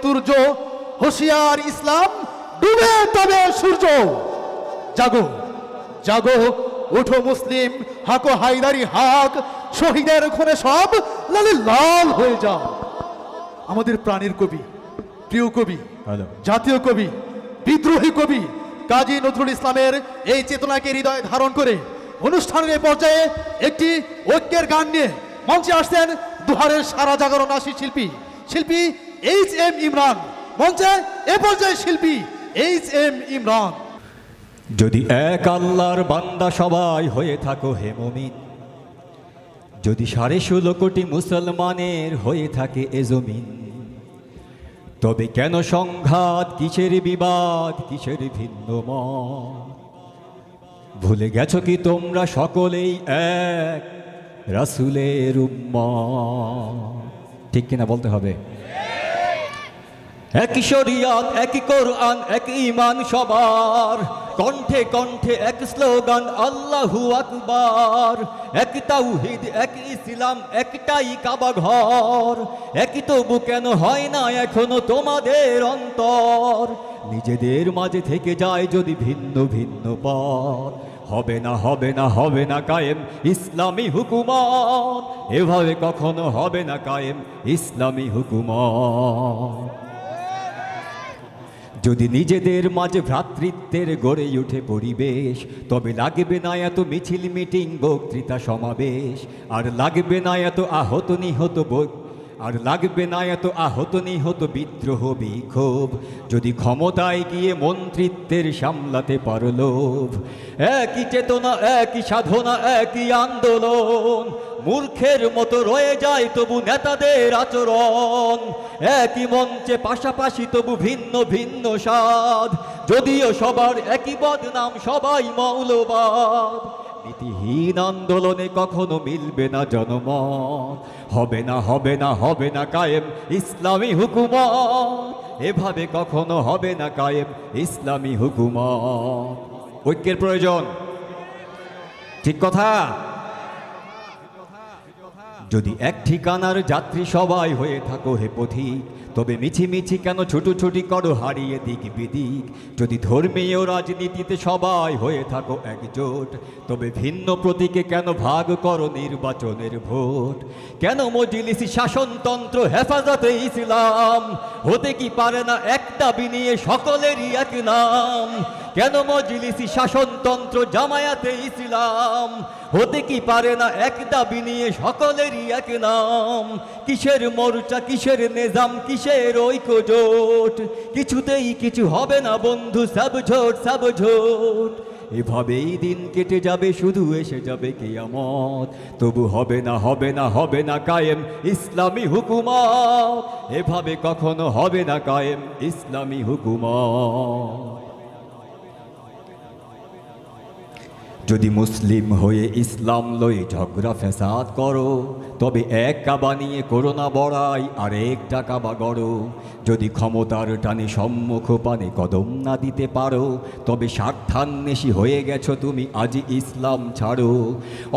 তুর্য হুঁশিয়ার ইসলাম ডুবে তবে সূর্য। জাগো জাগো ওঠো মুসলিম, হাকো হায়দারি হাক, শহীদের খুনে সব লালে লাল হয়ে যাও। আমাদের প্রাণের কবি, প্রিয় কবি, জাতীয় কবি, বিদ্রোহী কবি কাজী নজরুল ইসলামের এই চেতনাকে হৃদয়ে ধারণ করে অনুষ্ঠানের এই পর্যায়ে একটি ঐক্যের গান নিয়ে মঞ্চে আসছেন দুহারের সারা জাগরণ আসি শিল্পী HM ইমরান। মঞ্চে এ পর্যায়ে শিল্পী HM ইমরান। যদি এক আল্লাহর বান্দা সবাই হয়ে থাকো হে মুমিন, যদি 16.5 কোটি মুসলমানের হয়ে থাকে এ জমিন, তবে কেন সংঘাত, কিসের বিবাদ, কিসের ভিন্ন মত? ভুলে গেছো কি তোমরা সকলেই এক রাসূলের উম্মত? ঠিক কিনা বলতে হবে। একই শরিয়ত, একই কোরআন, একই ঈমান সবার, কণ্ঠে কণ্ঠে এক স্লোগান আল্লাহু আকবার। এক তাওহীদ, এক ইসলাম, একটাই কাবা ঘর, একই তবু কেন হয় না এখনো তোমাদের অন্তর? নিজেদের মাঝে থেকে যায় যদি ভিন্ন ভিন্ন পথ, হবে না হবে না হবে না কায়েম ইসলামী হুকুমত। এভাবে কখনো হবে না কায়েম ইসলামী হুকুমত। যদি নিজেদের মাঝে ভ্রাতৃত্বের গড়ে উঠে পরিবেশ, তবে লাগবে না এত মিছিল মিটিং বক্তৃতা সমাবেশ, আর লাগবে না এত আহত নিহত বিদ্রোহ বিক্ষোভ। যদি ক্ষমতায় গিয়ে মন্ত্রিত্বের সামলাতে পারো লোভ, একই চেতনা, একই সাধনা, একই আন্দোলন, মূর্খের মতো রয়ে যায় তবু নেতাদের আচরণ। একই মঞ্চে পাশাপাশি তবু ভিন্ন ভিন্ন স্বাদ, যদিও সবার একই বদনাম, সবাই মৌলবাদ। নীতিহীন আন্দোলনে কখনো মিলবে না জনমত, হবে না হবে না হবে না কায়েম ইসলামী হুকুমত। এভাবে কখনো হবে না কায়েম ইসলামী হুকুমত। ঐক্যের প্রয়োজন, ঠিক কথা। যদি এক ঠিকানার যাত্রী সবাই হয়ে থাকো হে পথিক, তবে মিছিমিছি কেন ছুটোছুটি করো হারিয়ে দিক বিদিক? যদি ধর্মীয় রাজনীতিতে সবাই হয়ে থাকো একজোট, তবে ভিন্ন প্রতীকে কেন ভাগ করো নির্বাচনের ভোট? কেন মজলিসি শাসনতন্ত্র হেফাজতে ইসলাম হতে কি পারে না এক দাবি নিয়ে সকলেরই এক নাম? কেন মজলিসি শাসনতন্ত্র জামায়াতে ইসলাম হতে কি পারে না এক দাবি নিয়ে সকলেরই এক নাম? কিসের মোর্চা, কিসের নিজাম, কিসের ঐক্য জোট? কিছুতেই কিছু হবে না বন্ধু, সব ঝোট সব ঝোট। এভাবেই দিন কেটে যাবে, শুধু এসে যাবে কিয়ামত, তবু হবে না হবে না হবে না কায়েম ইসলামী হুকুমত। এভাবে কখনো হবে না কায়েম ইসলামী হুকুমত। যদি মুসলিম হয়ে ইসলাম লয়ে ঝগড়া ফ্যাসাদ করো, তবে এক কাবা নিয়ে করো না বড়াই, আর একটা কাবা গড়ো। যদি ক্ষমতার টানে সম্মুখ পানে কদম না দিতে পারো, তবে স্বার্থান্বেষী হয়ে গেছো তুমি, আজই ইসলাম ছাড়ো।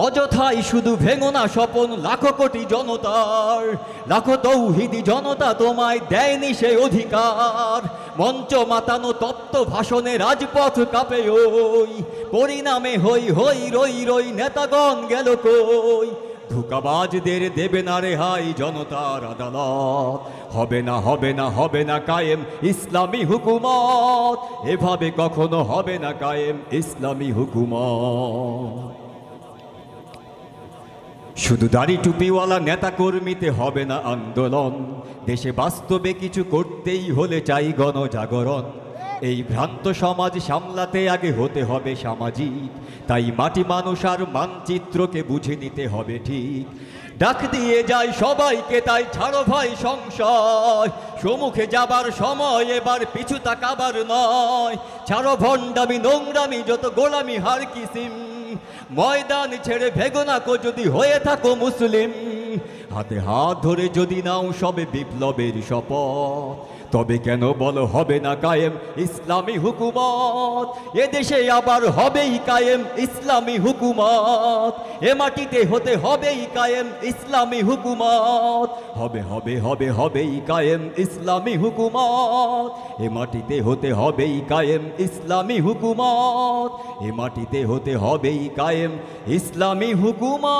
অযথাই শুধু ভেঙো না স্বপন লাখো কোটি জনতার, লাখো তৌহিদি জনতা তোমায় দেয়নি সে অধিকার। মঞ্চ মাতানো তপ্ত ভাষণে রাজপথ কাঁপে ওই, পরিণামে হই হই রই রই নেতাগণ গেল কই? ধোঁকাবাজদের দেবে না রেহাই জনতার আদালত, হবে না হবে না হবে না কায়েম ইসলামী হুকুমত। এভাবে কখনো হবে না কায়েম ইসলামী হুকুমত। শুধু দাড়ি টুপিওয়ালা নেতা কর্মীতে হবে না আন্দোলন, দেশে বাস্তবে কিছু করতেই হলে চাই গণজাগরণ। এই ভ্রান্ত সমাজ সামলাতে আগে হতে হবে সামাজিক, তাই মাটি মানুষ আর মানচিত্রকে বুঝে নিতে হবে ঠিক। ডাক দিয়ে যায় সবাইকে, তাই ছাড়ো ভাই সংশয়, সম্মুখে যাবার সময় এবার পিছু তাকাবার নয়। ছাড়ো ভণ্ডামি নোংরামি, যত গোলামি হার কিসিম, ময়দান ছেড়ে ভেগো না কো যদি হয়ে থাকো মুসলিম। হাতে হাত ধরে যদি নাও সবে বিপ্লবের শপথ, তবে কেন বলো হবে না কায়েম ইসলামী হুকুমত? এদেশে আবার হবেই কায়েম ইসলামী হুকুমত, এ মাটিতে হতে হবেই কায়েম ইসলামী হুকুমত, হবে হবে হবে হবেই কায়েম ইসলামী হুকুমত, এ মাটিতে হতে হবেই কায়েম ইসলামী হুকুমত, এ মাটিতে হতে হবেই কায়েম ইসলামী হুকুমত।